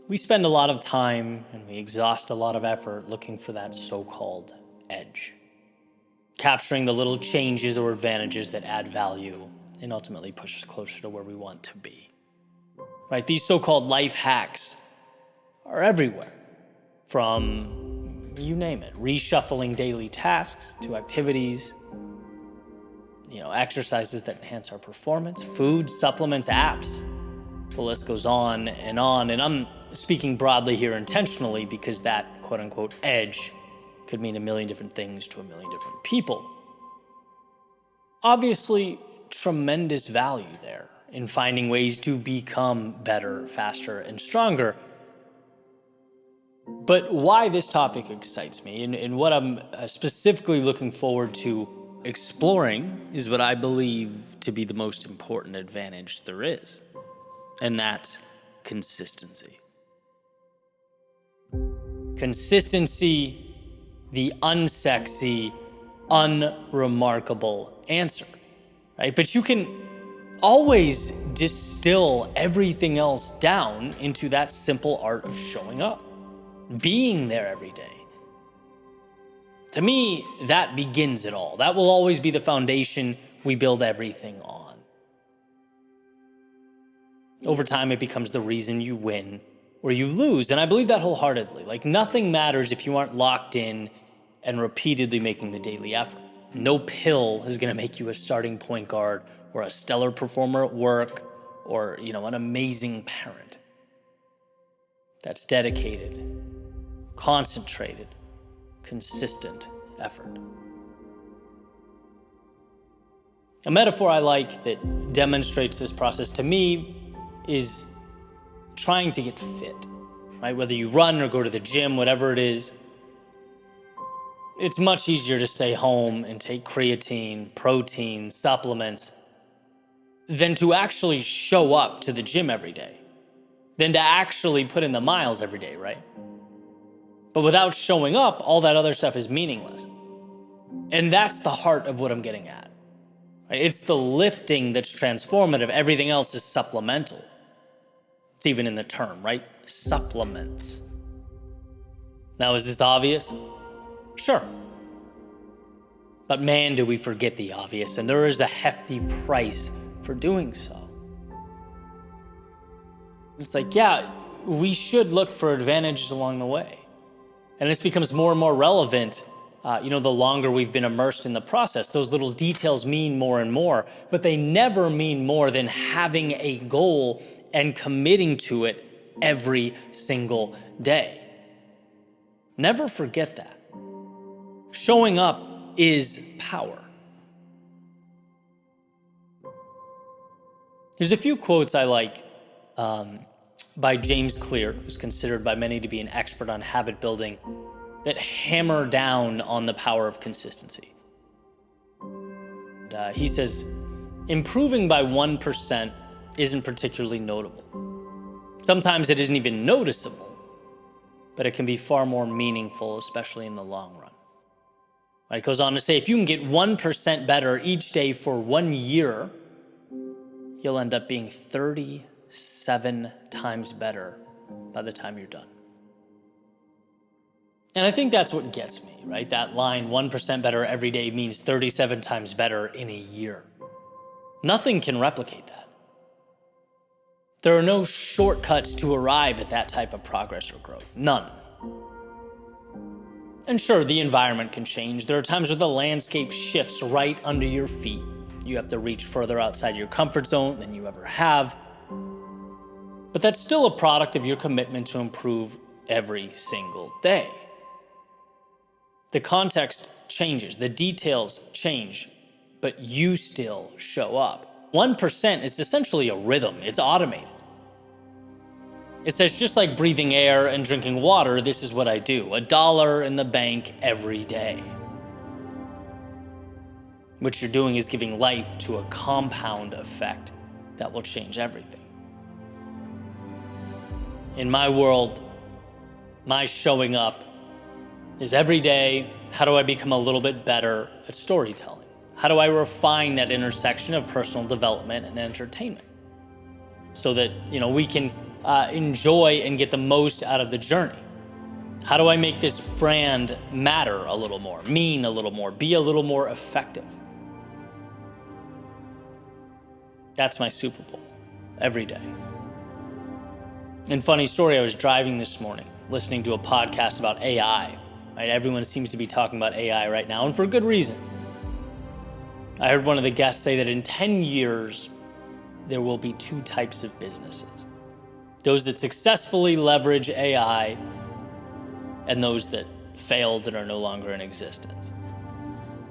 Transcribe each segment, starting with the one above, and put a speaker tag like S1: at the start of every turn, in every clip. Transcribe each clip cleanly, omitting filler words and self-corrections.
S1: We spend a lot of time and we exhaust a lot of effort looking for that so-called edge, capturing the little changes or advantages that add value and ultimately push us closer to where we want to be. Right? These so-called life hacks are everywhere, from you name it, reshuffling daily tasks to activities, exercises that enhance our performance, food, supplements, apps. The list goes on. And I'm speaking broadly here intentionally because that quote unquote edge could mean a million different things to a million different people. Obviously, tremendous value there in finding ways to become better, faster, and stronger. But why this topic excites me and what I'm specifically looking forward to exploring is what I believe to be the most important advantage there is, and that's consistency. Consistency, the unsexy, unremarkable answer, right? But you can always distill everything else down into that simple art of showing up, being there every day. To me, that begins it all. That will always be the foundation we build everything on. Over time, it becomes the reason you win or you lose. And I believe that wholeheartedly. Like, nothing matters if you aren't locked in and repeatedly making the daily effort. No pill is going to make you a starting point guard or a stellar performer at work or, an amazing parent. That's dedicated, concentrated, consistent effort. A metaphor I like that demonstrates this process to me is trying to get fit, right? Whether you run or go to the gym, whatever it is, it's much easier to stay home and take creatine, protein, supplements than to actually show up to the gym every day, than to actually put in the miles every day, right? But without showing up, all that other stuff is meaningless. And that's the heart of what I'm getting at. Right? It's the lifting that's transformative. Everything else is supplemental. It's even in the term, right? Supplements. Now, is this obvious? Sure. But man, do we forget the obvious, and there is a hefty price for doing so. It's like, yeah, we should look for advantages along the way. And this becomes more and more relevant, the longer we've been immersed in the process. Those little details mean more and more, but they never mean more than having a goal and committing to it every single day. Never forget that. Showing up is power. There's a few quotes I like by James Clear, who's considered by many to be an expert on habit building, that hammer down on the power of consistency. He says, improving by 1% isn't particularly notable. Sometimes it isn't even noticeable, but it can be far more meaningful, especially in the long run. It goes on to say, if you can get 1% better each day for 1 year, you'll end up being 37 times better by the time you're done. And I think that's what gets me, right? That line, 1% better every day means 37 times better in a year. Nothing can replicate that. There are no shortcuts to arrive at that type of progress or growth. None. And sure, the environment can change. There are times where the landscape shifts right under your feet. You have to reach further outside your comfort zone than you ever have. But that's still a product of your commitment to improve every single day. The context changes, the details change, but you still show up. 1% is essentially a rhythm. It's automated. It says, just like breathing air and drinking water, this is what I do. $1 in the bank every day. What you're doing is giving life to a compound effect that will change everything. In my world, my showing up is every day, how do I become a little bit better at storytelling? How do I refine that intersection of personal development and entertainment? So that, we can enjoy and get the most out of the journey? How do I make this brand matter a little more, mean a little more, be a little more effective? That's my Super Bowl every day. And funny story, I was driving this morning, listening to a podcast about AI. Right? Everyone seems to be talking about AI right now, and for good reason. I heard one of the guests say that in 10 years, there will be two types of businesses. Those that successfully leverage AI and those that failed and are no longer in existence.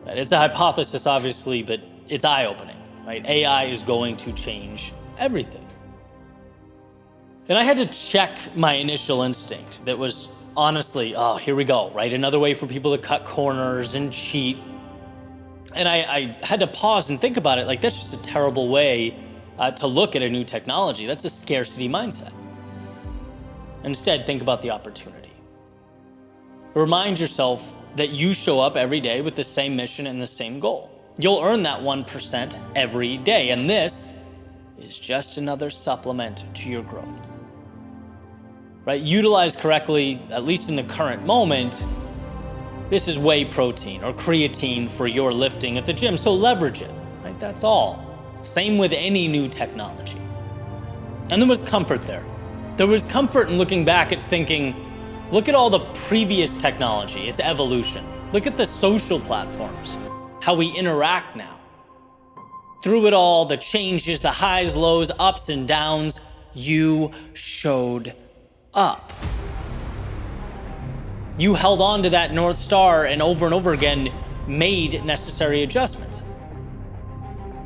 S1: Right? It's a hypothesis, obviously, but it's eye-opening. Right? AI is going to change everything. And I had to check my initial instinct that was honestly, oh, here we go, right? Another way for people to cut corners and cheat. And I had to pause and think about it. Like, that's just a terrible way to look at a new technology. That's a scarcity mindset. Instead, think about the opportunity. Remind yourself that you show up every day with the same mission and the same goal. You'll earn that 1% every day, and this is just another supplement to your growth. Right? Utilized correctly, at least in the current moment, this is whey protein or creatine for your lifting at the gym, so leverage it. Right? That's all. Same with any new technology. And there was comfort there. There was comfort in looking back at thinking, look at all the previous technology, its evolution. Look at the social platforms, how we interact now. Through it all, the changes, the highs, lows, ups and downs, you showed up. You held on to that North Star and over again made necessary adjustments.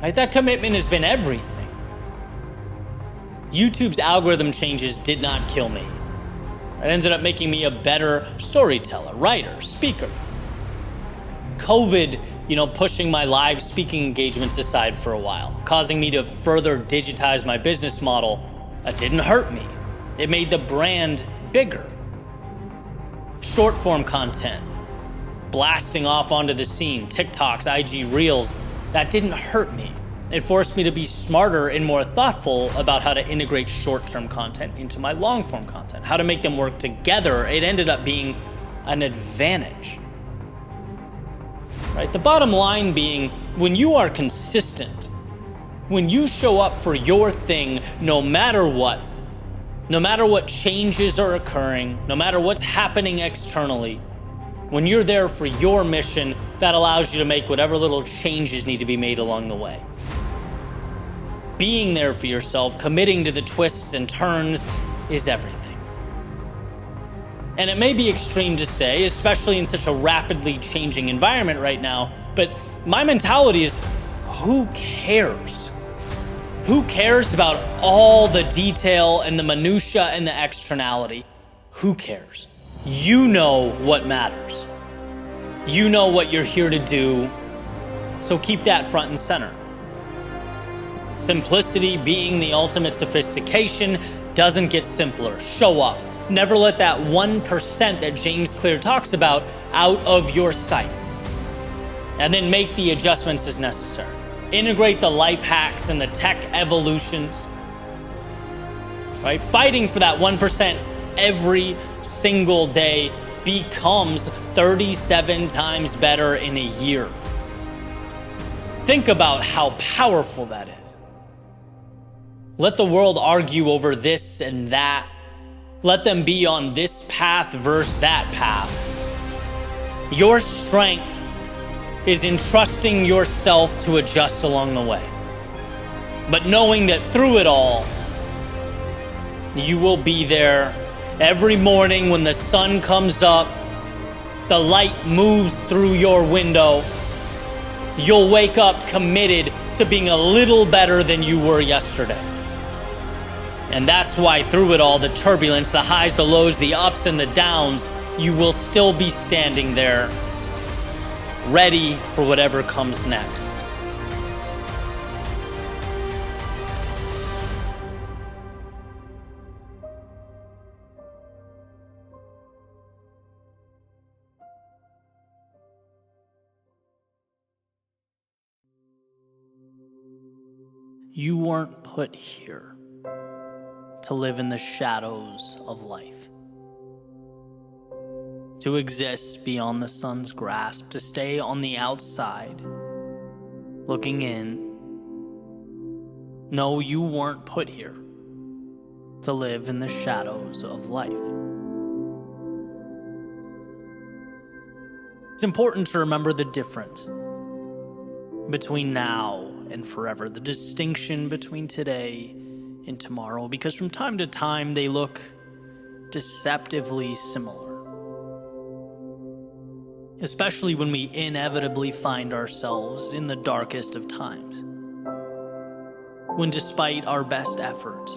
S1: Right? That commitment has been everything. YouTube's algorithm changes did not kill me. It ended up making me a better storyteller, writer, speaker. COVID, pushing my live speaking engagements aside for a while, causing me to further digitize my business model, didn't hurt me. It made the brand bigger. Short form content, blasting off onto the scene, TikToks, IG Reels, that didn't hurt me. It forced me to be smarter and more thoughtful about how to integrate short-term content into my long-form content, how to make them work together. It ended up being an advantage. Right? The bottom line being, when you are consistent, when you show up for your thing, no matter what changes are occurring, no matter what's happening externally, when you're there for your mission, that allows you to make whatever little changes need to be made along the way. Being there for yourself, committing to the twists and turns is everything. And it may be extreme to say, especially in such a rapidly changing environment right now, but my mentality is, who cares? Who cares about all the detail and the minutia and the externality? Who cares? You know what matters. You know what you're here to do, so keep that front and center. Simplicity being the ultimate sophistication doesn't get simpler. Show up. Never let that 1% that James Clear talks about out of your sight. And then make the adjustments as necessary. Integrate the life hacks and the tech evolutions. Right? Fighting for that 1% every single day becomes 37 times better in a year. Think about how powerful that is. Let the world argue over this and that. Let them be on this path versus that path. Your strength is in trusting yourself to adjust along the way. But knowing that through it all, you will be there every morning when the sun comes up, the light moves through your window, you'll wake up committed to being a little better than you were yesterday. And that's why through it all, the turbulence, the highs, the lows, the ups and the downs, you will still be standing there, ready for whatever comes next. You weren't put here to live in the shadows of life, to exist beyond the sun's grasp, to stay on the outside, looking in. No, you weren't put here to live in the shadows of life. It's important to remember the difference between now and forever, the distinction between today and tomorrow, because from time to time they look deceptively similar, especially when we inevitably find ourselves in the darkest of times, when despite our best efforts,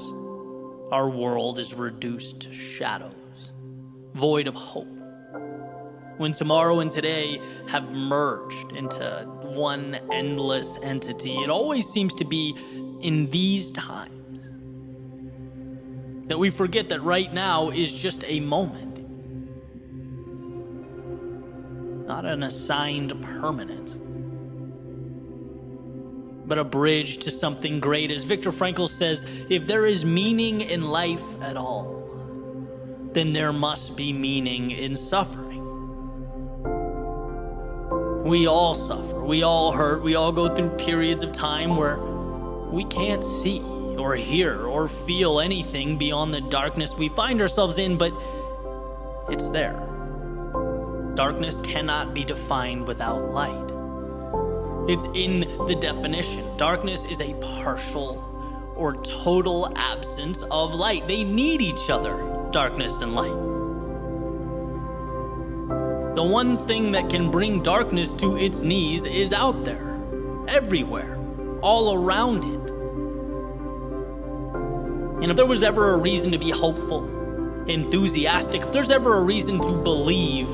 S1: our world is reduced to shadows, void of hope. When tomorrow and today have merged into one endless entity, it always seems to be in these times that we forget that right now is just a moment, not an assigned permanence, but a bridge to something great. As Viktor Frankl says, if there is meaning in life at all, then there must be meaning in suffering. We all suffer, we all hurt, we all go through periods of time where we can't see or hear or feel anything beyond the darkness we find ourselves in, but it's there. Darkness cannot be defined without light. It's in the definition. Darkness is a partial or total absence of light. They need each other, darkness and light. The one thing that can bring darkness to its knees is out there, everywhere, all around it. And if there was ever a reason to be hopeful, enthusiastic, if there's ever a reason to believe,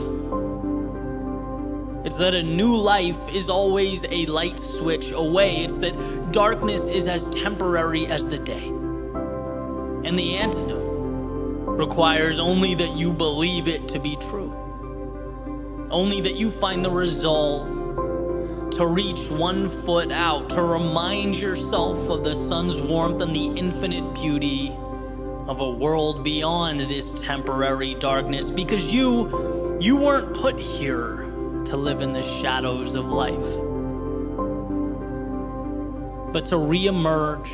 S1: it's that a new life is always a light switch away. It's that darkness is as temporary as the day. And the antidote requires only that you believe it to be true. Only that you find the resolve to reach one foot out, to remind yourself of the sun's warmth and the infinite beauty of a world beyond this temporary darkness, because you weren't put here to live in the shadows of life, but to reemerge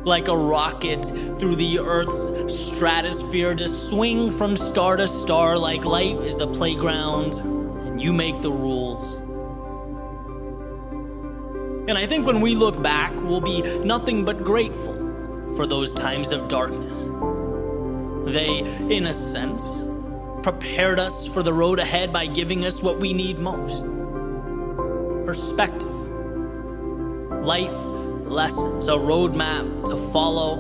S1: like a rocket through the Earth's stratosphere, to swing from star to star like life is a playground and you make the rules. And I think when we look back, we'll be nothing but grateful for those times of darkness. They, in a sense, prepared us for the road ahead by giving us what we need most: perspective, life lessons, a roadmap to follow.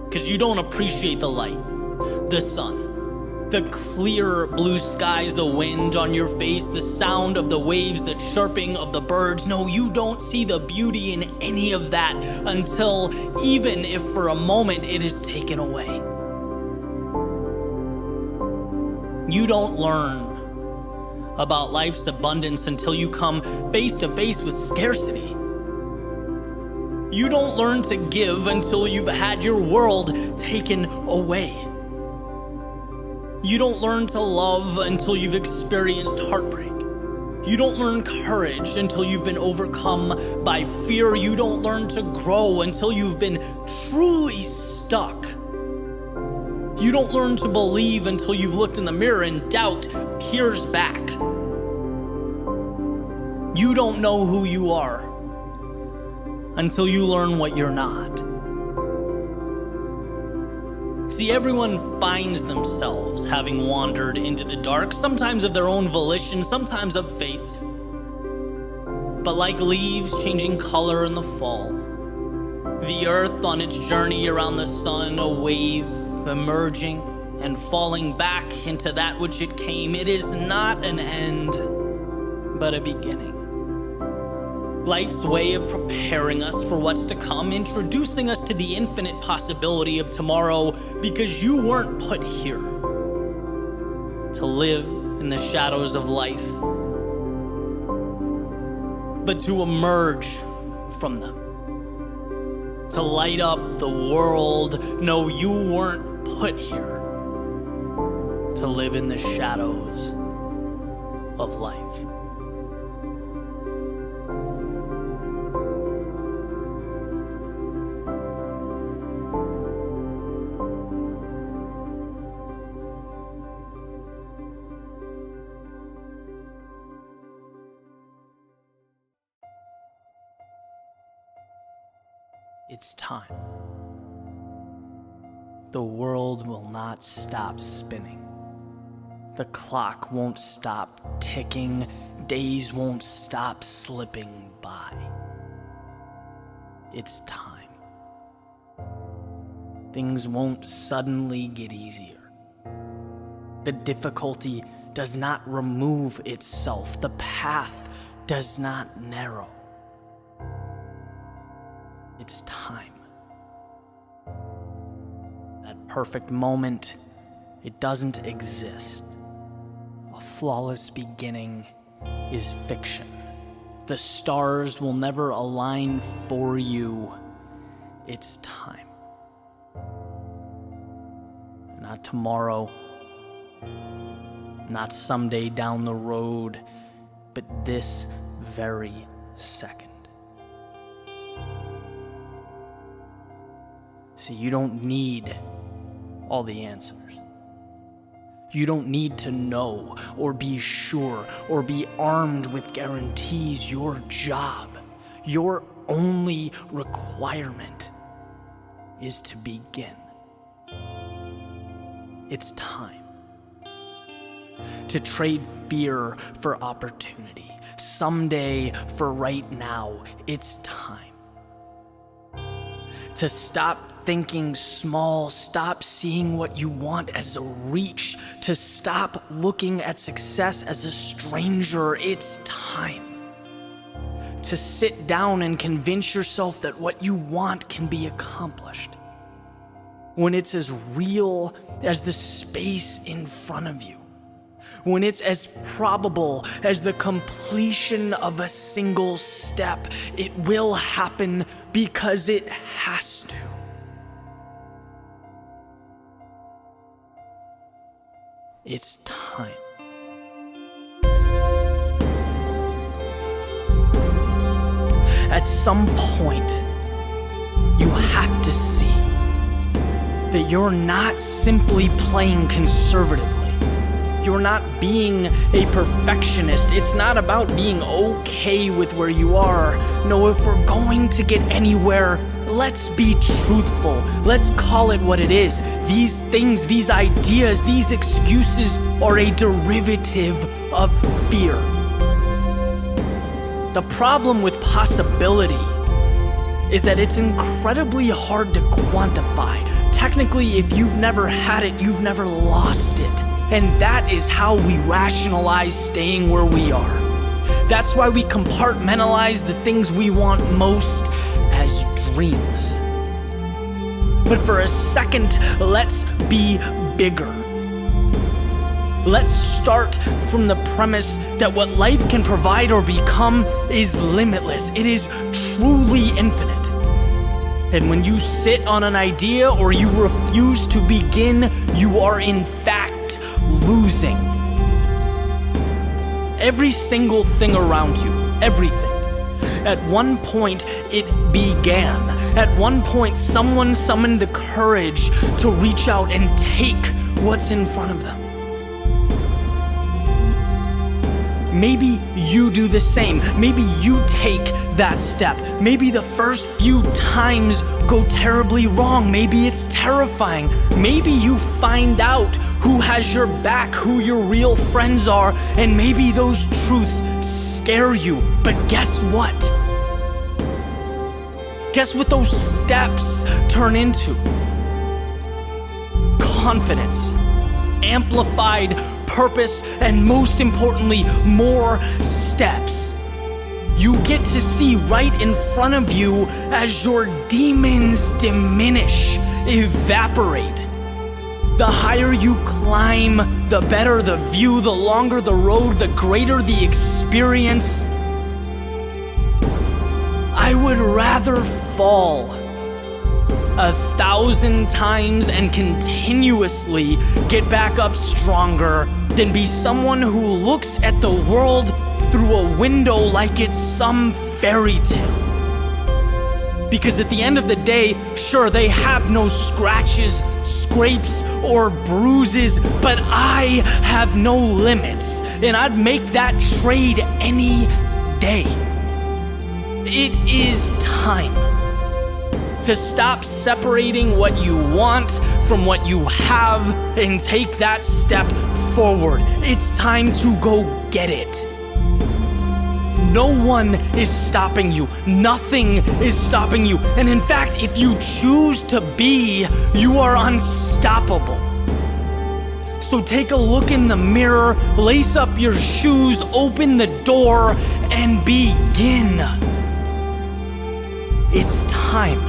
S1: Because you don't appreciate the light, the sun, the clear blue skies, the wind on your face, the sound of the waves, the chirping of the birds. No, you don't see the beauty in any of that until, even if for a moment, it is taken away. You don't learn about life's abundance until you come face to face with scarcity. You don't learn to give until you've had your world taken away. You don't learn to love until you've experienced heartbreak. You don't learn courage until you've been overcome by fear. You don't learn to grow until you've been truly stuck. You don't learn to believe until you've looked in the mirror and doubt peers back. You don't know who you are until you learn what you're not. See, everyone finds themselves having wandered into the dark, sometimes of their own volition, sometimes of fate. But like leaves changing color in the fall, the earth on its journey around the sun, a wave emerging and falling back into that which it came, it is not an end, but a beginning. Life's way of preparing us for what's to come, introducing us to the infinite possibility of tomorrow, because you weren't put here to live in the shadows of life, but to emerge from them. to light up the world. No, you weren't put here to live in the shadows of life. It's time. The world will not stop spinning. The clock won't stop ticking. Days won't stop slipping by. It's time. Things won't suddenly get easier. The difficulty does not remove itself. The path does not narrow. It's time. That perfect moment, it doesn't exist. A flawless beginning is fiction. The stars will never align for you. It's time. Not tomorrow, not someday down the road, but this very second. See, you don't need all the answers. You don't need to know or be sure or be armed with guarantees. Your job, your only requirement is to begin. It's time to trade fear for opportunity. Someday for right now, it's time. To stop thinking small, stop seeing what you want as a reach, to stop looking at success as a stranger. It's time to sit down and convince yourself that what you want can be accomplished when it's as real as the space in front of you, when it's as probable as the completion of a single step. It will happen because it has to. It's time. At some point, you have to see that you're not simply playing conservatively. You're not being a perfectionist. It's not about being okay with where you are. No, if we're going to get anywhere, let's be truthful. Let's call it what it is. These things, these ideas, these excuses are a derivative of fear. The problem with possibility is that it's incredibly hard to quantify. Technically, if you've never had it, you've never lost it. And that is how we rationalize staying where we are. That's why we compartmentalize the things we want most as dreams. But for a second, let's be bigger. Let's start from the premise that what life can provide or become is limitless. It is truly infinite. And when you sit on an idea or you refuse to begin, you are in fact losing. Every single thing around you, everything. At one point, it began. At one point, someone summoned the courage to reach out and take what's in front of them. Maybe you do the same. Maybe you take that step. Maybe the first few times go terribly wrong. Maybe it's terrifying. Maybe you find out who has your back, who your real friends are, and maybe those truths scare you. But guess what? Guess what those steps turn into? Confidence, amplified purpose, and most importantly, more steps. You get to see right in front of you as your demons diminish, evaporate. The higher you climb, the better the view, the longer the road, the greater the experience. I would rather fall 1,000 times and continuously get back up stronger than be someone who looks at the world through a window like it's some fairy tale. Because at the end of the day, sure, they have no scratches, scrapes, or bruises, but I have no limits, and I'd make that trade any day. It is time to stop separating what you want from what you have and take that step forward. It's time to go get it. No one is stopping you. Nothing is stopping you. And in fact, if you choose to be, you are unstoppable. So take a look in the mirror, lace up your shoes, open the door, and begin. It's time.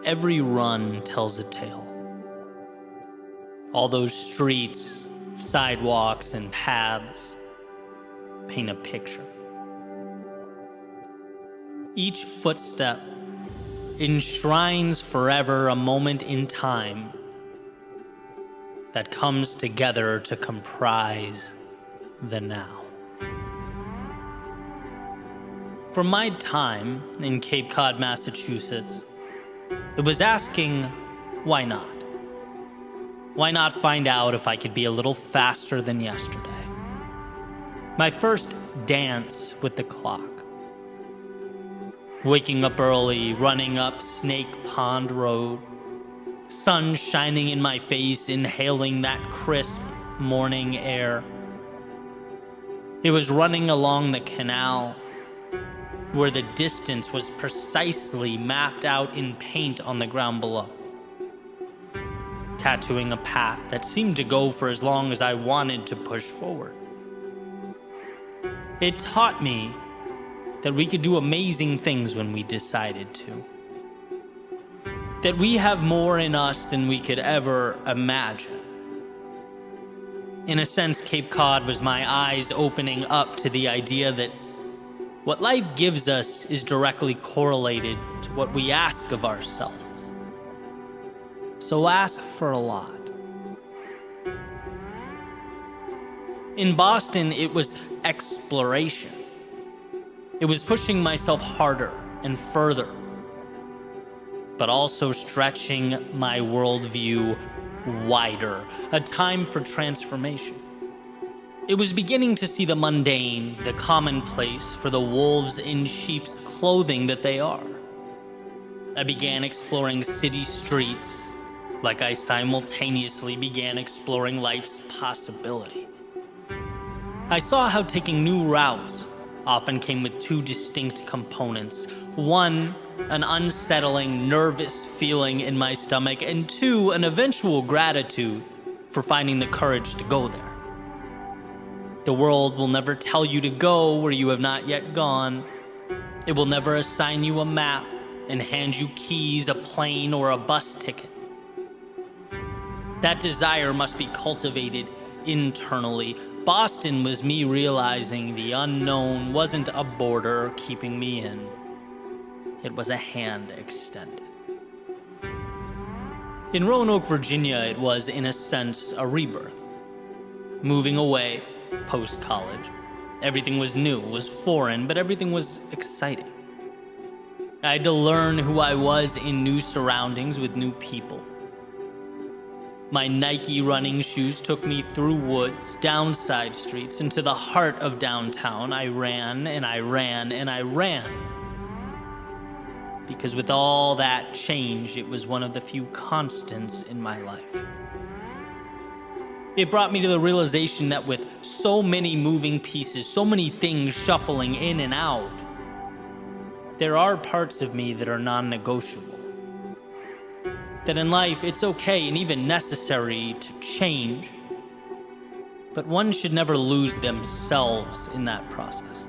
S1: Every run tells a tale. All those streets, sidewalks, and paths paint a picture. Each footstep enshrines forever a moment in time that comes together to comprise the now. From my time in Cape Cod, Massachusetts, it was asking, why not? Why not find out if I could be a little faster than yesterday? My first dance with the clock. Waking up early, running up Snake Pond Road. Sun shining in my face, inhaling that crisp morning air. It was running along the canal, where the distance was precisely mapped out in paint on the ground below, tattooing a path that seemed to go for as long as I wanted to push forward. It taught me that we could do amazing things when we decided to, that we have more in us than we could ever imagine. In a sense, Cape Cod was my eyes opening up to the idea that what life gives us is directly correlated to what we ask of ourselves. So ask for a lot. In Boston, it was exploration. It was pushing myself harder and further, but also stretching my worldview wider, a time for transformation. It was beginning to see the mundane, the commonplace for the wolves in sheep's clothing that they are. I began exploring city streets like I simultaneously began exploring life's possibility. I saw how taking new routes often came with two distinct components. One, an unsettling, nervous feeling in my stomach, and two, an eventual gratitude for finding the courage to go there. The world will never tell you to go where you have not yet gone. It will never assign you a map and hand you keys, a plane, or a bus ticket. That desire must be cultivated internally. Boston was me realizing the unknown wasn't a border keeping me in. It was a hand extended. In Roanoke, Virginia, it was, in a sense, a rebirth. Moving away, post-college. Everything was new, was foreign, but everything was exciting. I had to learn who I was in new surroundings with new people. My Nike running shoes took me through woods, down side streets, into the heart of downtown. I ran and I ran and I ran. Because with all that change, it was one of the few constants in my life. It brought me to the realization that with so many moving pieces, so many things shuffling in and out, there are parts of me that are non-negotiable. That in life, it's okay and even necessary to change, but one should never lose themselves in that process.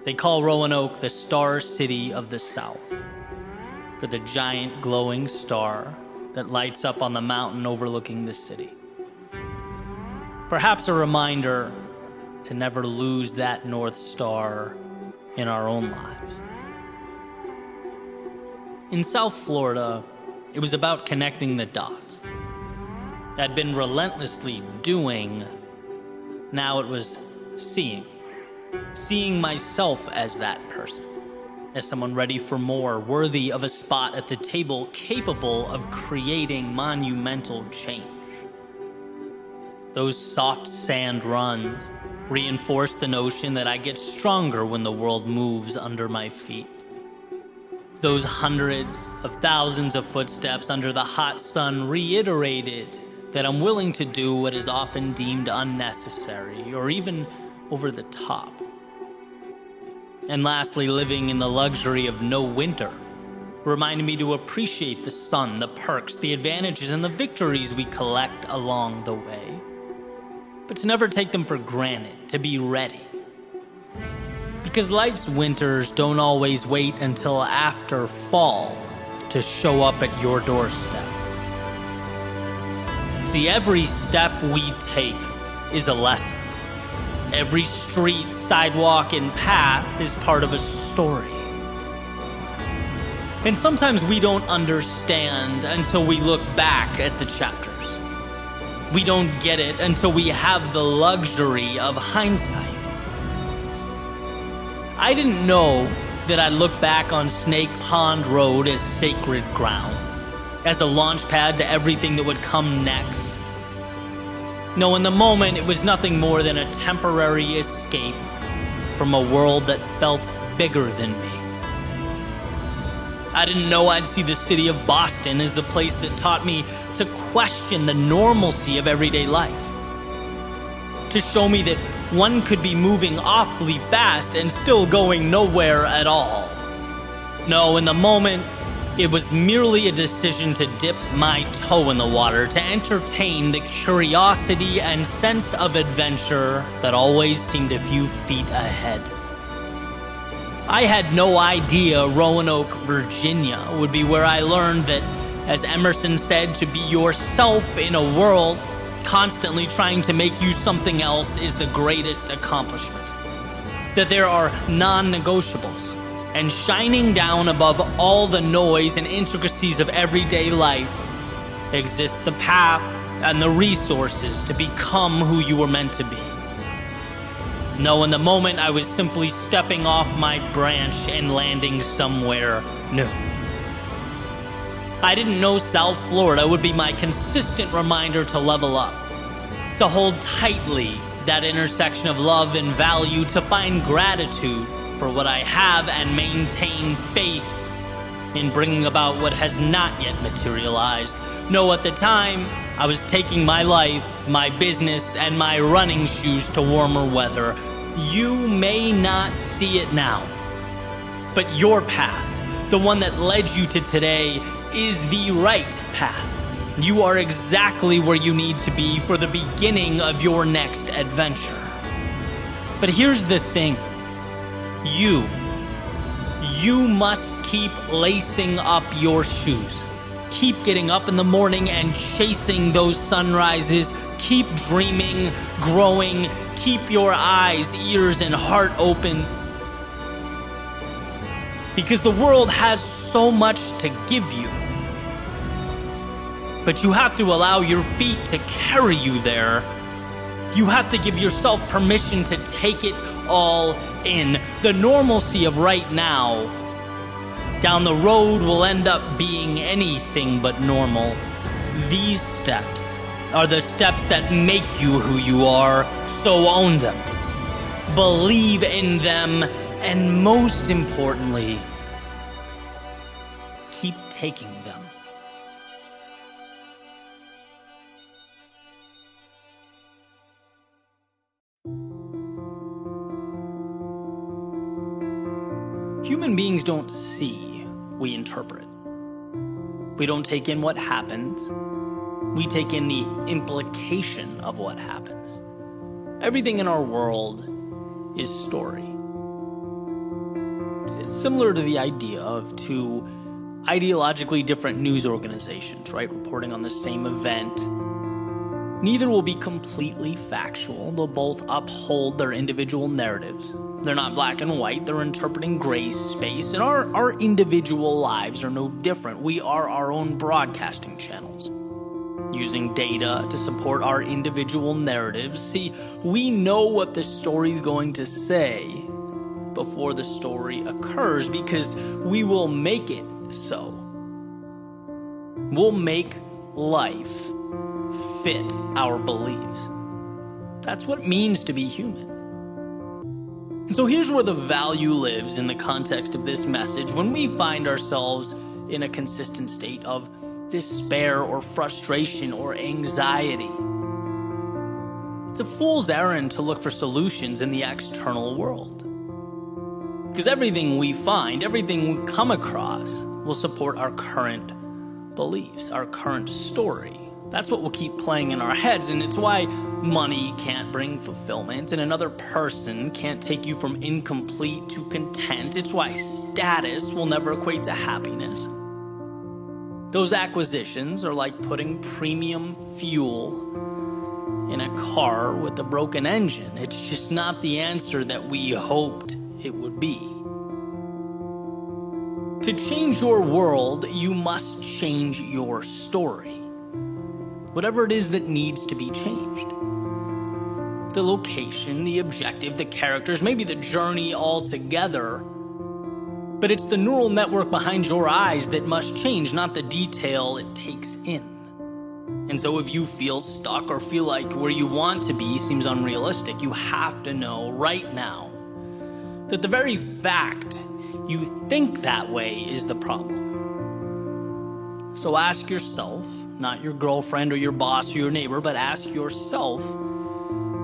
S1: They call Roanoke the Star City of the South, for the giant glowing star that lights up on the mountain overlooking the city. Perhaps a reminder to never lose that North Star in our own lives. In South Florida, it was about connecting the dots. I'd been relentlessly doing, now it was seeing. Seeing myself as that person, as someone ready for more, worthy of a spot at the table, capable of creating monumental change. Those soft sand runs reinforce the notion that I get stronger when the world moves under my feet. Those hundreds of thousands of footsteps under the hot sun reiterated that I'm willing to do what is often deemed unnecessary or even over the top. And lastly, living in the luxury of no winter reminded me to appreciate the sun, the perks, the advantages, and the victories we collect along the way, but to never take them for granted, to be ready. Because life's winters don't always wait until after fall to show up at your doorstep. See, every step we take is a lesson. Every street, sidewalk, and path is part of a story. And sometimes we don't understand until we look back at the chapters. We don't get it until we have the luxury of hindsight. I didn't know that I'd look back on Snake Pond Road as sacred ground, as a launch pad to everything that would come next. No, in the moment, it was nothing more than a temporary escape from a world that felt bigger than me. I didn't know I'd see the city of Boston as the place that taught me to question the normalcy of everyday life, to show me that one could be moving awfully fast and still going nowhere at all. No, in the moment, it was merely a decision to dip my toe in the water, to entertain the curiosity and sense of adventure that always seemed a few feet ahead. I had no idea Roanoke, Virginia would be where I learned that, as Emerson said, to be yourself in a world constantly trying to make you something else is the greatest accomplishment. That there are non-negotiables. And shining down above all the noise and intricacies of everyday life exists the path and the resources to become who you were meant to be. No, in the moment, I was simply stepping off my branch and landing somewhere new. I didn't know South Florida would be my consistent reminder to level up, to hold tightly that intersection of love and value, to find gratitude for what I have and maintain faith in bringing about what has not yet materialized. No, at the time, I was taking my life, my business, and my running shoes to warmer weather. You may not see it now, but your path, the one that led you to today, is the right path. You are exactly where you need to be for the beginning of your next adventure. But here's the thing. You must keep lacing up your shoes. Keep getting up in the morning and chasing those sunrises. Keep dreaming, growing. Keep your eyes, ears, and heart open. Because the world has so much to give you. But you have to allow your feet to carry you there. You have to give yourself permission to take it all in. The normalcy of right now, down the road, will end up being anything but normal. These steps are the steps that make you who you are, so own them. Believe in them, and most importantly, keep taking them. Human beings don't see, we interpret. We don't take in what happens. We take in the implication of what happens. Everything in our world is story. It's similar to the idea of two ideologically different news organizations, right, reporting on the same event. Neither will be completely factual. They'll both uphold their individual narratives. They're not black and white. They're interpreting gray space. And our individual lives are no different. We are our own broadcasting channels, using data to support our individual narratives. See, we know what the story's going to say before the story occurs because we will make it so. We'll make life fit our beliefs. That's what it means to be human. And so here's where the value lives in the context of this message when we find ourselves in a consistent state of despair or frustration or anxiety. It's a fool's errand to look for solutions in the external world. Because everything we find, everything we come across will support our current beliefs, our current story. That's what will keep playing in our heads, and it's why money can't bring fulfillment and another person can't take you from incomplete to content. It's why status will never equate to happiness. Those acquisitions are like putting premium fuel in a car with a broken engine. It's just not the answer that we hoped it would be. To change your world, you must change your story. Whatever it is that needs to be changed. The location, the objective, the characters, maybe the journey altogether. But it's the neural network behind your eyes that must change, not the detail it takes in. And so if you feel stuck or feel like where you want to be seems unrealistic, you have to know right now that the very fact you think that way is the problem. So ask yourself, not your girlfriend or your boss or your neighbor, but ask yourself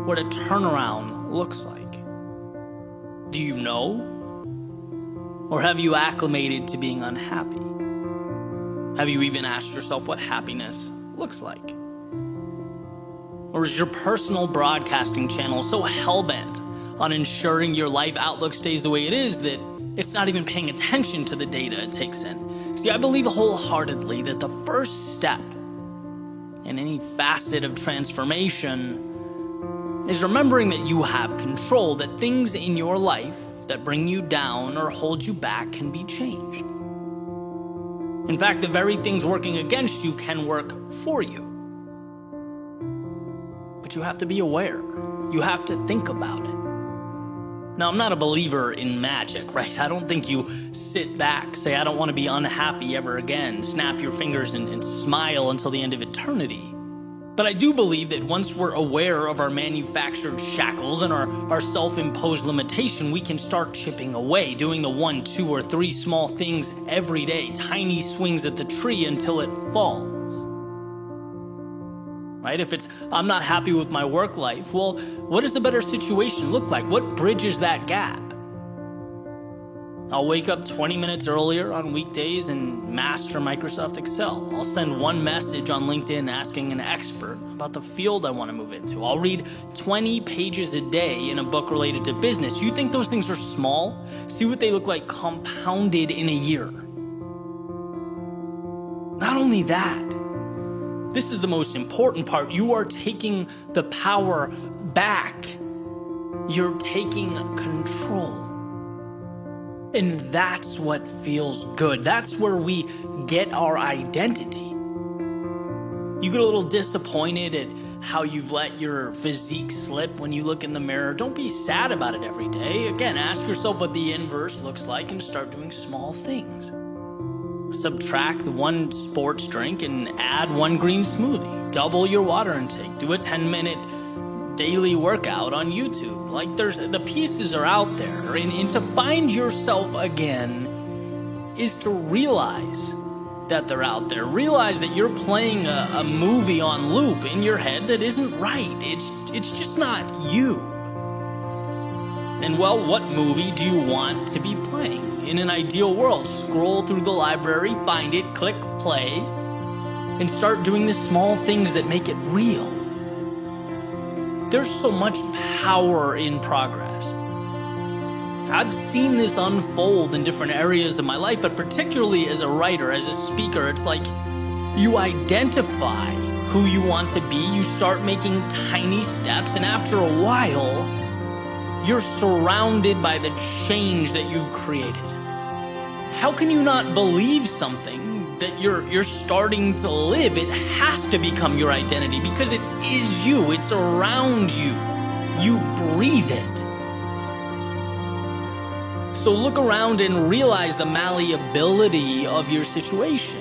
S1: what a turnaround looks like. Do you know? Or have you acclimated to being unhappy? Have you even asked yourself what happiness looks like? Or is your personal broadcasting channel so hell-bent on ensuring your life outlook stays the way it is that it's not even paying attention to the data it takes in? See, I believe wholeheartedly that the first step in any facet of transformation is remembering that you have control, that things in your life that bring you down or hold you back can be changed. In fact, the very things working against you can work for you. But you have to be aware. You have to think about it. Now, I'm not a believer in magic, right? I don't think you sit back, say, I don't want to be unhappy ever again, snap your fingers and smile until the end of eternity. But I do believe that once we're aware of our manufactured shackles and our self-imposed limitation, we can start chipping away, doing the 1, 2, or 3 small things every day, tiny swings at the tree until it falls. Right? If it's, I'm not happy with my work life, well, what does a better situation look like? What bridges that gap? I'll wake up 20 minutes earlier on weekdays and master Microsoft Excel. I'll send one message on LinkedIn asking an expert about the field I want to move into. I'll read 20 pages a day in a book related to business. You think those things are small? See what they look like compounded in a year. Not only that, this is the most important part. You are taking the power back. You're taking control. And that's what feels good. That's where we get our identity. You get a little disappointed at how you've let your physique slip when you look in the mirror. Don't be sad about it every day. Again, ask yourself what the inverse looks like and start doing small things. Subtract 1 sports drink and add 1 green smoothie. Double your water intake. Do a 10-minute daily workout on YouTube. Like, the pieces are out there, and to find yourself again is to realize that they're out there. Realize that you're playing a movie on loop in your head that isn't right. It's just not you. And well, what movie do you want to be playing? In an ideal world, scroll through the library, find it, click play, and start doing the small things that make it real. There's so much power in progress. I've seen this unfold in different areas of my life, but particularly as a writer, as a speaker, it's like you identify who you want to be, you start making tiny steps, and after a while, you're surrounded by the change that you've created. How can you not believe something that you're starting to live? It has to become your identity because it is you. It's around you. You breathe it. So look around and realize the malleability of your situation.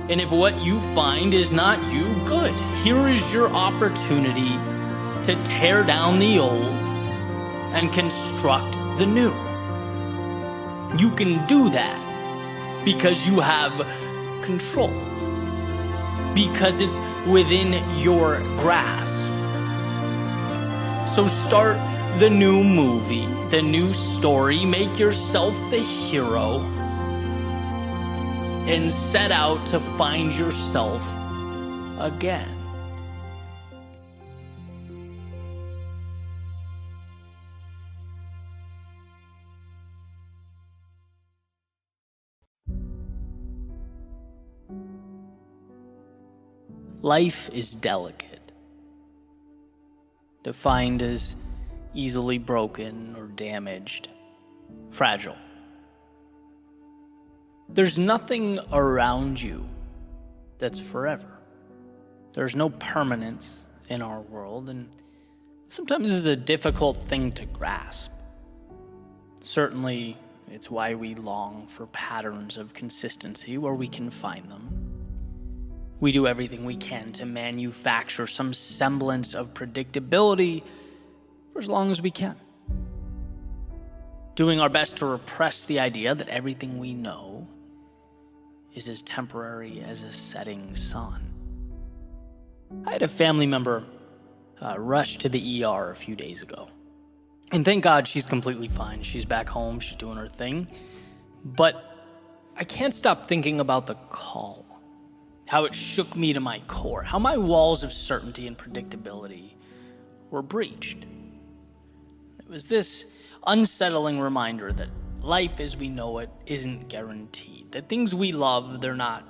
S1: And if what you find is not you, good. Here is your opportunity to tear down the old and construct the new. You can do that because you have control, because it's within your grasp. So start the new movie, the new story, make yourself the hero, and set out to find yourself again. Life is delicate, defined as easily broken or damaged, fragile. There's nothing around you that's forever. There's no permanence in our world, and sometimes this is a difficult thing to grasp. Certainly, it's why we long for patterns of consistency where we can find them. We do everything we can to manufacture some semblance of predictability for as long as we can, doing our best to repress the idea that everything we know is as temporary as a setting sun. I had a family member rush to the ER a few days ago. And thank God she's completely fine. She's back home, she's doing her thing. But I can't stop thinking about the call, how it shook me to my core, how my walls of certainty and predictability were breached. It was this unsettling reminder that life as we know it isn't guaranteed, that things we love, they're not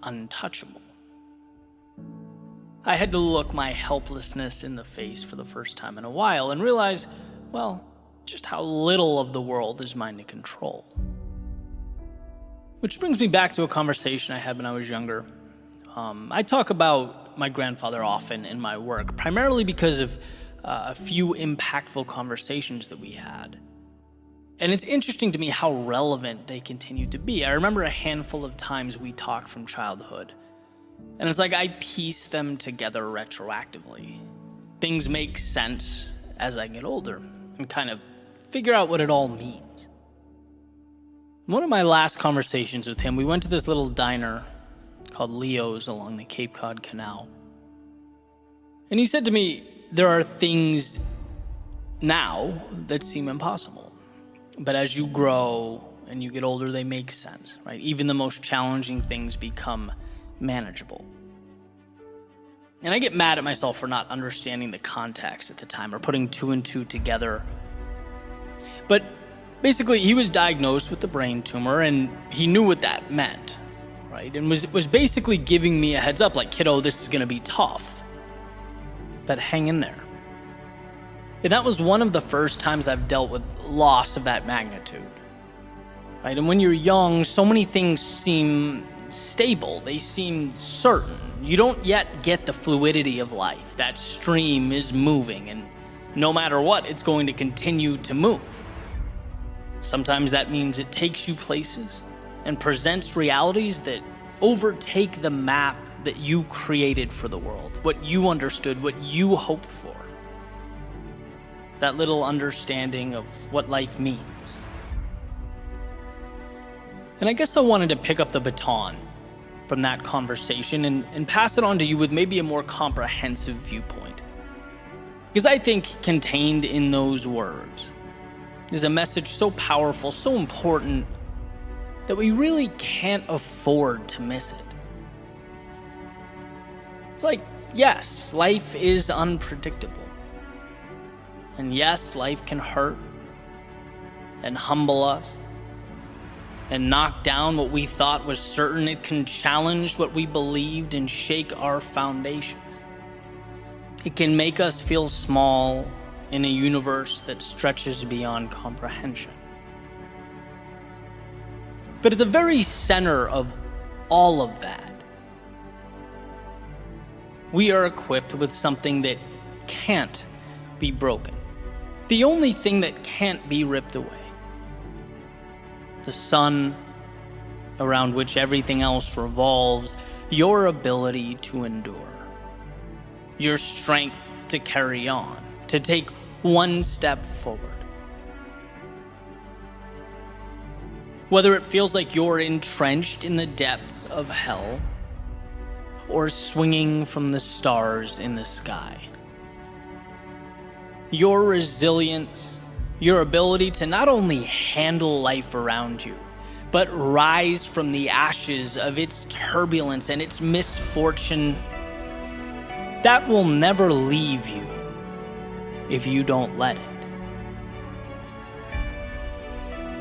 S1: untouchable. I had to look my helplessness in the face for the first time in a while and realize, well, just how little of the world is mine to control. Which brings me back to a conversation I had when I was younger. I talk about my grandfather often in my work, primarily because of a few impactful conversations that we had. And it's interesting to me how relevant they continue to be. I remember a handful of times we talked from childhood, and it's like I piece them together retroactively. Things make sense as I get older and kind of figure out what it all means. One of my last conversations with him, we went to this little diner called Leo's along the Cape Cod Canal. And he said to me, there are things now that seem impossible. But as you grow and you get older, they make sense, right? Even the most challenging things become manageable. And I get mad at myself for not understanding the context at the time or putting two and two together. But basically, he was diagnosed with a brain tumor and he knew what that meant, right? And was basically giving me a heads up, like, kiddo, this is gonna be tough, but hang in there. And that was one of the first times I've dealt with loss of that magnitude, right? And when you're young, so many things seem stable, they seem certain. You don't yet get the fluidity of life. That stream is moving, and no matter what, it's going to continue to move. Sometimes that means it takes you places and presents realities that overtake the map that you created for the world, what you understood, what you hoped for. That little understanding of what life means. And I guess I wanted to pick up the baton from that conversation and pass it on to you with maybe a more comprehensive viewpoint. Because I think contained in those words is a message so powerful, so important, that we really can't afford to miss it. It's like, yes, life is unpredictable. And yes, life can hurt. and humble us and knock down what we thought was certain. It can challenge what we believed and shake our foundations. It can make us feel small in a universe that stretches beyond comprehension. But at the very center of all of that, we are equipped with something that can't be broken. The only thing that can't be ripped away. The sun around which everything else revolves, your ability to endure, your strength to carry on, to take one step forward. Whether it feels like you're entrenched in the depths of hell or swinging from the stars in the sky, your resilience, your ability to not only handle life around you, but rise from the ashes of its turbulence and its misfortune, that will never leave you if you don't let it.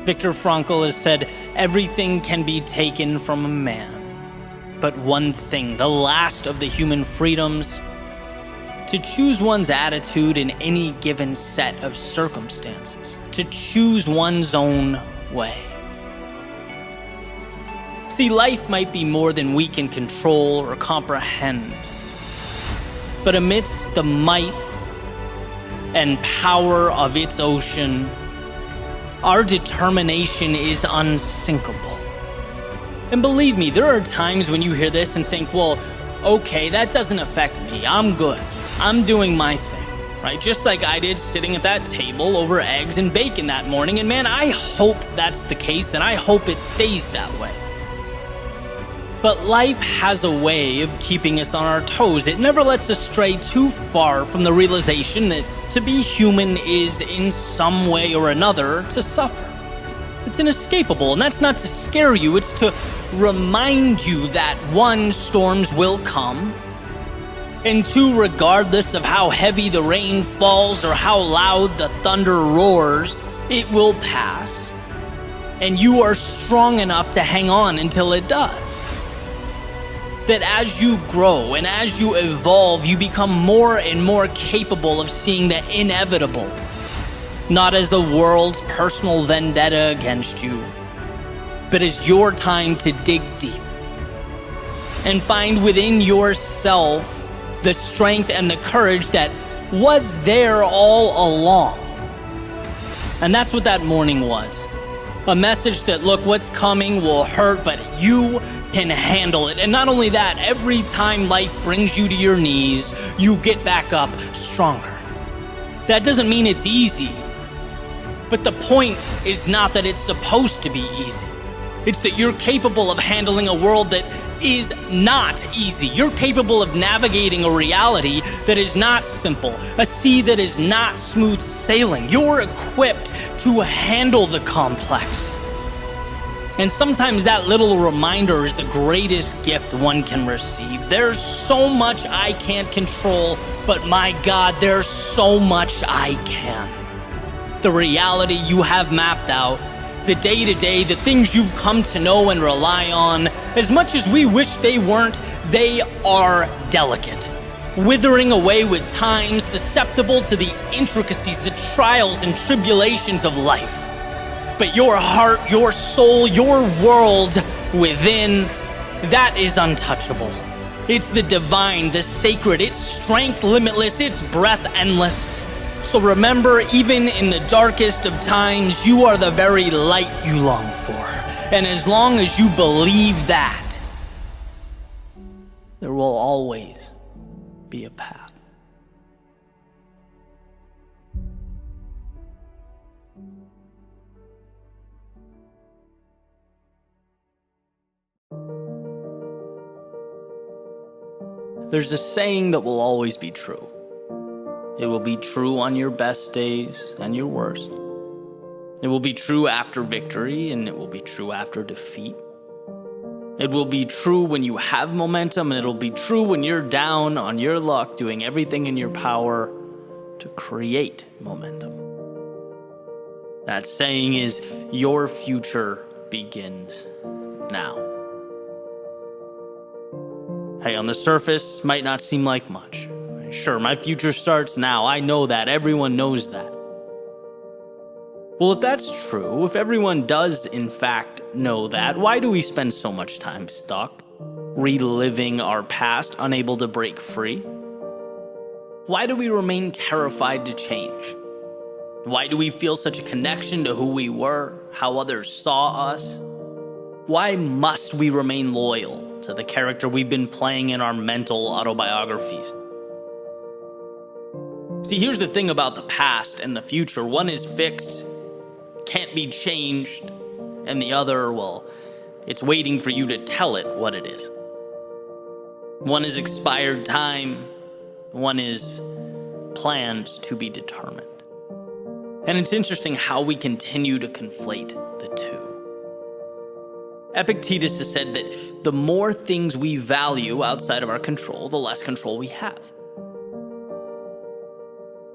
S1: Viktor Frankl has said, everything can be taken from a man, but one thing, the last of the human freedoms, to choose one's attitude in any given set of circumstances, to choose one's own way. See, life might be more than we can control or comprehend, but amidst the might and power of its ocean, our determination is unsinkable. And believe me, there are times when you hear this and think, well, okay, that doesn't affect me. I'm good. I'm doing my thing, right? Just like I did sitting at that table over eggs and bacon that morning. And man, I hope that's the case, and I hope it stays that way. But life has a way of keeping us on our toes. It never lets us stray too far from the realization that to be human is, in some way or another, to suffer. It's inescapable, and that's not to scare you. It's to remind you that, one, storms will come, and two, regardless of how heavy the rain falls or how loud the thunder roars, it will pass, and you are strong enough to hang on until it does. That as you grow and as you evolve, you become more and more capable of seeing the inevitable, not as the world's personal vendetta against you, but as your time to dig deep and find within yourself the strength and the courage that was there all along. And that's what that morning was. A message that, look, what's coming will hurt, but you can handle it. And not only that, every time life brings you to your knees, you get back up stronger. That doesn't mean it's easy, but the point is not that it's supposed to be easy. It's that you're capable of handling a world that is not easy. You're capable of navigating a reality that is not simple, a sea that is not smooth sailing. You're equipped to handle the complex. And sometimes that little reminder is the greatest gift one can receive. There's so much I can't control, but my God, there's so much I can. The reality you have mapped out, the day-to-day, the things you've come to know and rely on, as much as we wish they weren't, they are delicate, withering away with time, susceptible to the intricacies, the trials and tribulations of life. But your heart, your soul, your world within, that is untouchable. It's the divine, the sacred, its strength limitless, its breath endless. So remember, even in the darkest of times, you are the very light you long for. And as long as you believe that, there will always be a path. There's a saying that will always be true. It will be true on your best days and your worst. It will be true after victory, and it will be true after defeat. It will be true when you have momentum, and it'll be true when you're down on your luck, doing everything in your power to create momentum. That saying is, your future begins now. Hey, on the surface, might not seem like much. Sure, my future starts now. I know that. Everyone knows that. Well, if that's true, if everyone does in fact know that, why do we spend so much time stuck, reliving our past, unable to break free? Why do we remain terrified to change? Why do we feel such a connection to who we were, how others saw us? Why must we remain loyal to the character we've been playing in our mental autobiographies? See, here's the thing about the past and the future. One is fixed, can't be changed, and the other, well, it's waiting for you to tell it what it is. One is expired time, one is planned to be determined. And it's interesting how we continue to conflate the two. Epictetus has said that the more things we value outside of our control, the less control we have.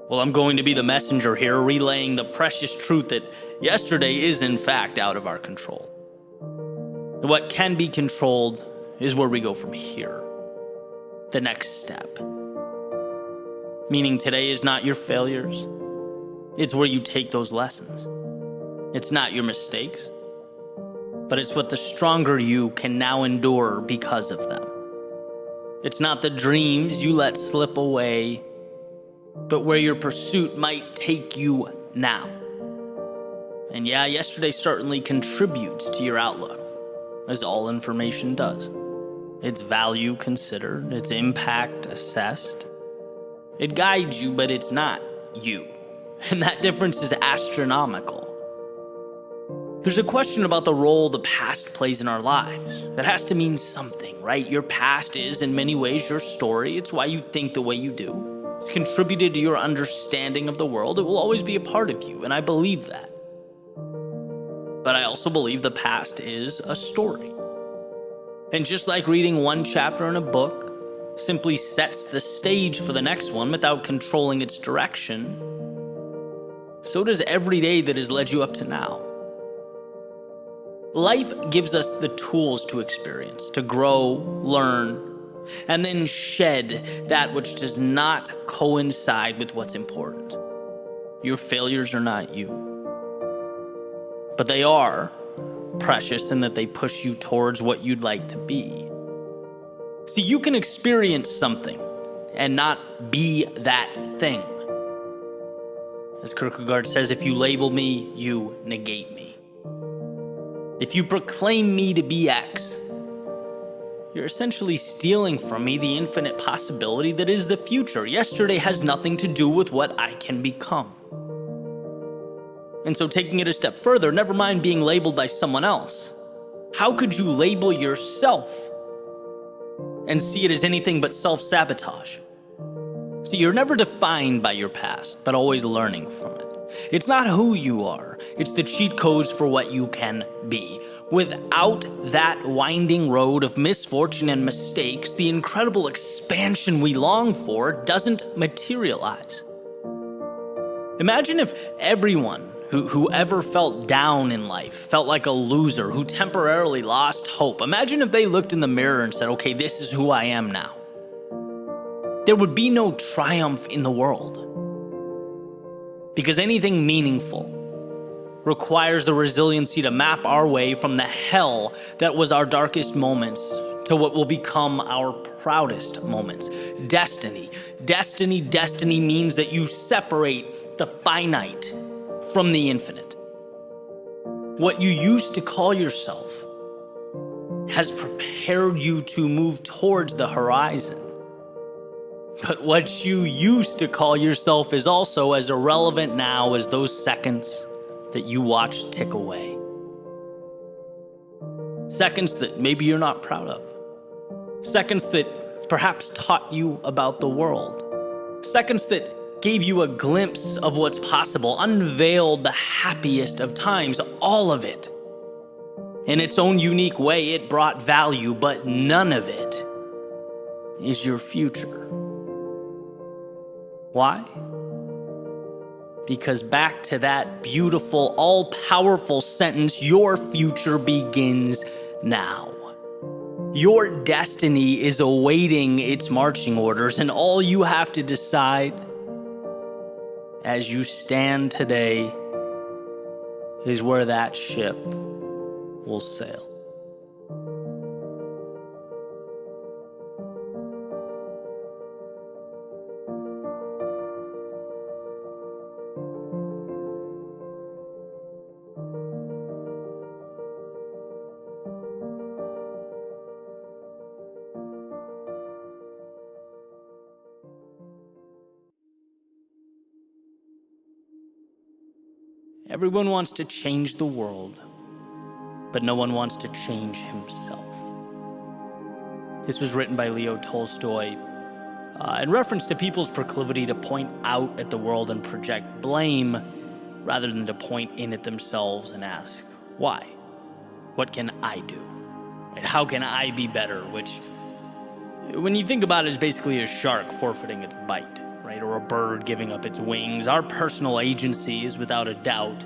S1: Well, I'm going to be the messenger here, relaying the precious truth that yesterday is in fact out of our control. What can be controlled is where we go from here. The next step. Meaning today is not your failures. It's where you take those lessons. It's not your mistakes, but it's what the stronger you can now endure because of them. It's not the dreams you let slip away, but where your pursuit might take you now. And yeah, yesterday certainly contributes to your outlook, as all information does. Its value considered, its impact assessed. It guides you, but it's not you. And that difference is astronomical. There's a question about the role the past plays in our lives. That has to mean something, right? Your past is, in many ways, your story. It's why you think the way you do. It's contributed to your understanding of the world. It will always be a part of you, and I believe that. But I also believe the past is a story. And just like reading one chapter in a book simply sets the stage for the next one without controlling its direction, so does every day that has led you up to now. Life gives us the tools to experience, to grow, learn, and then shed that which does not coincide with what's important. Your failures are not you. But they are precious in that they push you towards what you'd like to be. See, you can experience something and not be that thing. As Kierkegaard says, if you label me, you negate me. If you proclaim me to be X, you're essentially stealing from me the infinite possibility that is the future. Yesterday has nothing to do with what I can become. And so taking it a step further, never mind being labeled by someone else. How could you label yourself and see it as anything but self-sabotage? See, you're never defined by your past, but always learning from it. It's not who you are. It's the cheat codes for what you can be. Without that winding road of misfortune and mistakes, the incredible expansion we long for doesn't materialize. Imagine if everyone who ever felt down in life, felt like a loser, who temporarily lost hope. Imagine if they looked in the mirror and said, okay, this is who I am now. There would be no triumph in the world. Because anything meaningful requires the resiliency to map our way from the hell that was our darkest moments to what will become our proudest moments. Destiny. Destiny means that you separate the finite from the infinite. What you used to call yourself has prepared you to move towards the horizon. But what you used to call yourself is also as irrelevant now as those seconds that you watch tick away. Seconds that maybe you're not proud of. Seconds that perhaps taught you about the world. Seconds that gave you a glimpse of what's possible, unveiled the happiest of times, all of it. In its own unique way, it brought value, but none of it is your future. Why? Because back to that beautiful, all-powerful sentence, your future begins now. Your destiny is awaiting its marching orders, and all you have to decide as you stand today is where that ship will sail. Everyone wants to change the world, but no one wants to change himself. This was written by Leo Tolstoy in reference to people's proclivity to point out at the world and project blame rather than to point in at themselves and ask, why? What can I do? Right? How can I be better? Which, when you think about it, is basically a shark forfeiting its bite. Right, or a bird giving up its wings. Our personal agency is without a doubt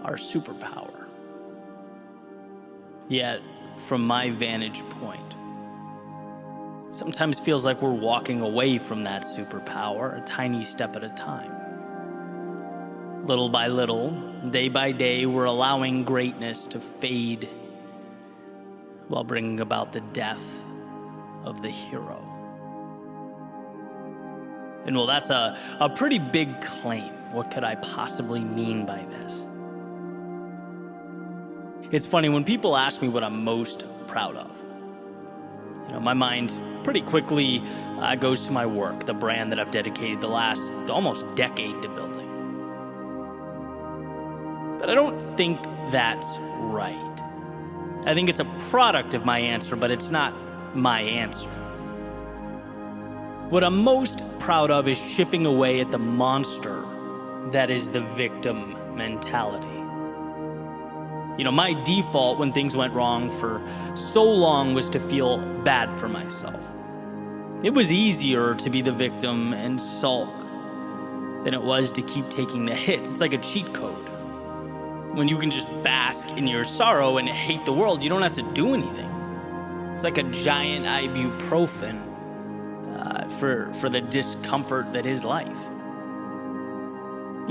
S1: our superpower. Yet, from my vantage point, it sometimes feels like we're walking away from that superpower a tiny step at a time. Little by little, day by day, we're allowing greatness to fade while bringing about the death of the hero. And well, that's a pretty big claim. What could I possibly mean by this? It's funny, when people ask me what I'm most proud of, my mind pretty quickly goes to my work, the brand that I've dedicated the last almost decade to building. But I don't think that's right. I think it's a product of my answer, but it's not my answer. What I'm most proud of is chipping away at the monster that is the victim mentality. My default when things went wrong for so long was to feel bad for myself. It was easier to be the victim and sulk than it was to keep taking the hits. It's like a cheat code. When you can just bask in your sorrow and hate the world, you don't have to do anything. It's like a giant ibuprofen for the discomfort that is life.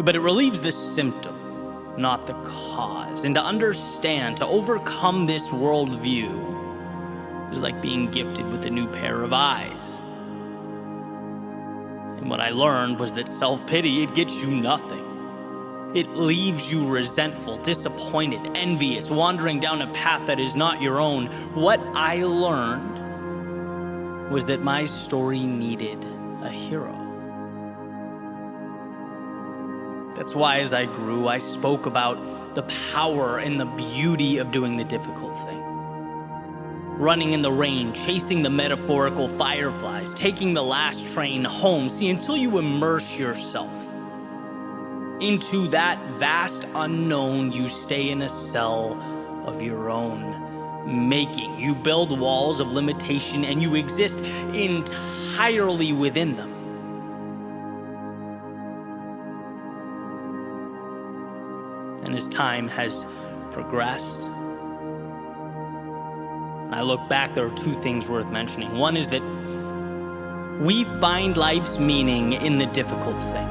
S1: But it relieves the symptom, not the cause. And to understand, to overcome this worldview is like being gifted with a new pair of eyes. And what I learned was that self-pity, it gets you nothing. It leaves you resentful, disappointed, envious, wandering down a path that is not your own. What I learned was that my story needed a hero. That's why as I grew, I spoke about the power and the beauty of doing the difficult thing. Running in the rain, chasing the metaphorical fireflies, taking the last train home. See, until you immerse yourself into that vast unknown, you stay in a cell of your own making. You build walls of limitation and you exist entirely within them. And as time has progressed, I look back, there are two things worth mentioning. One is that we find life's meaning in the difficult thing.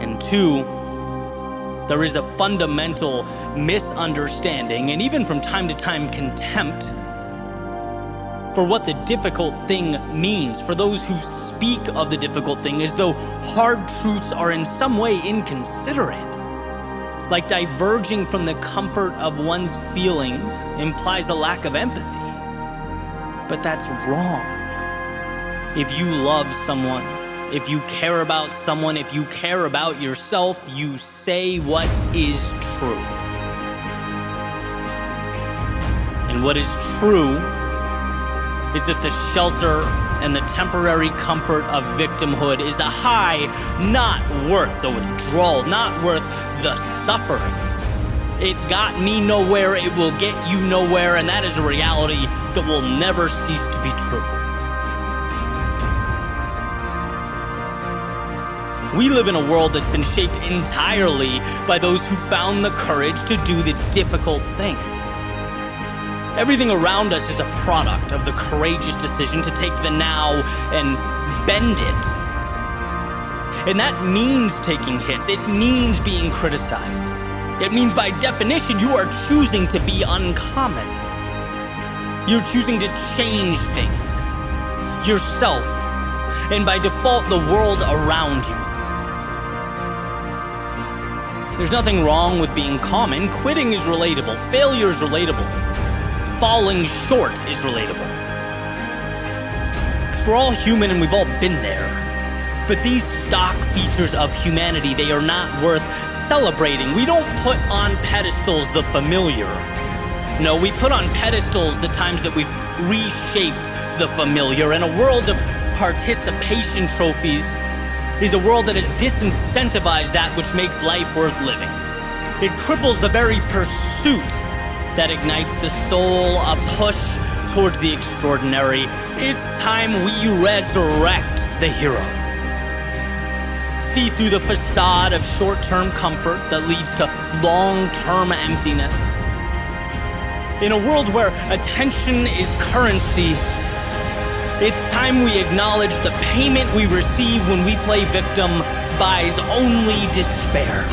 S1: And two, there is a fundamental misunderstanding, and even from time to time contempt, for what the difficult thing means, for those who speak of the difficult thing as though hard truths are in some way inconsiderate. Like diverging from the comfort of one's feelings implies a lack of empathy. But that's wrong. If you love someone, if you care about someone, if you care about yourself, you say what is true. And what is true is that the shelter and the temporary comfort of victimhood is a high not worth the withdrawal, not worth the suffering. It got me nowhere, it will get you nowhere, and that is a reality that will never cease to be true. We live in a world that's been shaped entirely by those who found the courage to do the difficult thing. Everything around us is a product of the courageous decision to take the now and bend it. And that means taking hits. It means being criticized. It means by definition you are choosing to be uncommon. You're choosing to change things, yourself, and by default the world around you. There's nothing wrong with being common. Quitting is relatable. Failure is relatable. Falling short is relatable. Because we're all human and we've all been there. But these stock features of humanity, they are not worth celebrating. We don't put on pedestals the familiar. No, we put on pedestals the times that we've reshaped the familiar. And a world of participation trophies is a world that has disincentivized that which makes life worth living. It cripples the very pursuit that ignites the soul, a push towards the extraordinary. It's time we resurrect the hero. See through the facade of short-term comfort that leads to long-term emptiness. In a world where attention is currency, it's time we acknowledge the payment we receive when we play victim buys only despair.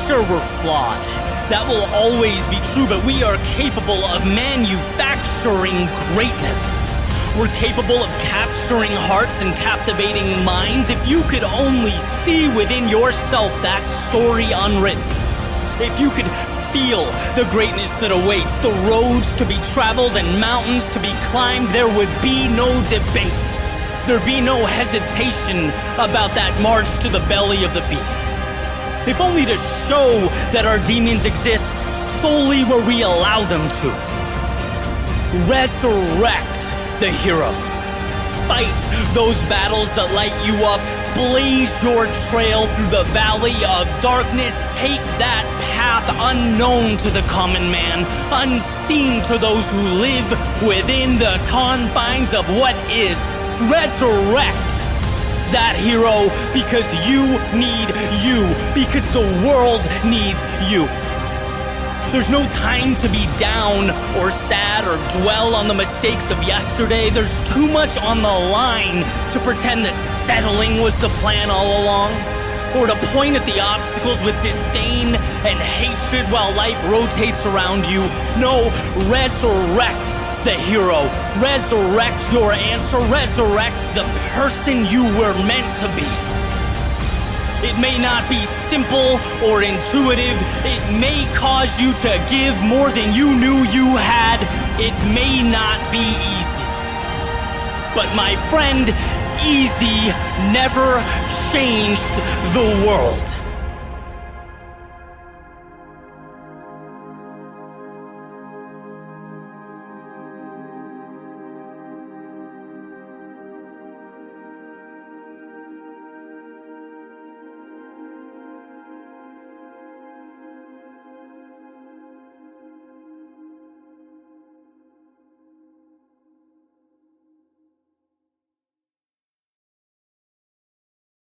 S1: Sure, we're flawed. That will always be true, but we are capable of manufacturing greatness. We're capable of capturing hearts and captivating minds. If you could only see within yourself that story unwritten. If you could feel the greatness that awaits, the roads to be traveled and mountains to be climbed, there would be no debate. There'd be no hesitation about that march to the belly of the beast. If only to show that our demons exist solely where we allow them to. Resurrect the hero. Fight those battles that light you up. Blaze your trail through the valley of darkness. Take that path unknown to the common man, unseen to those who live within the confines of what is. Resurrect that hero because you need you, because the world needs you. There's no time to be down or sad or dwell on the mistakes of yesterday. There's too much on the line to pretend that settling was the plan all along, or to point at the obstacles with disdain and hatred while life rotates around you. No, resurrect the hero. Resurrect your answer. Resurrect the person you were meant to be. It may not be simple or intuitive. It may cause you to give more than you knew you had. It may not be easy. But my friend, easy never changed the world.